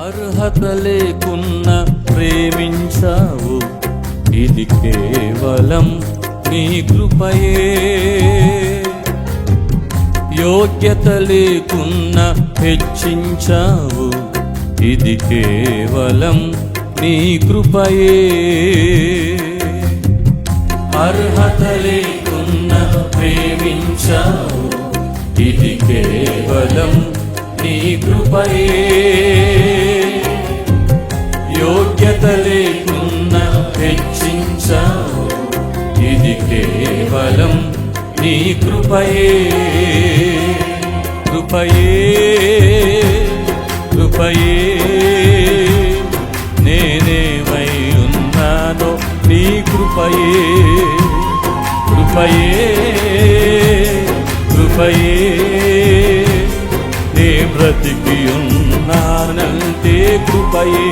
అర్హత లేకున్న ప్రేమించావు, ఇది కేవలం నీ కృపయే. యోగ్యత లేకున్న హెచ్చించావు, ఇది కేవలం నీ కృపయే. అర్హత లేకున్న ప్రేమించావు, ఇది కేవలం నీ కృపయే. యోగ్యత లేకున్న హెచ్చించావు, ఇది కేవలం నీ కృపయే. కృపయే కృపయే నేనేమై ఉన్నానో నీ కృపయే. కృపయే కృపయే నే బ్రతికి ఉన్నానంటే కృపయే.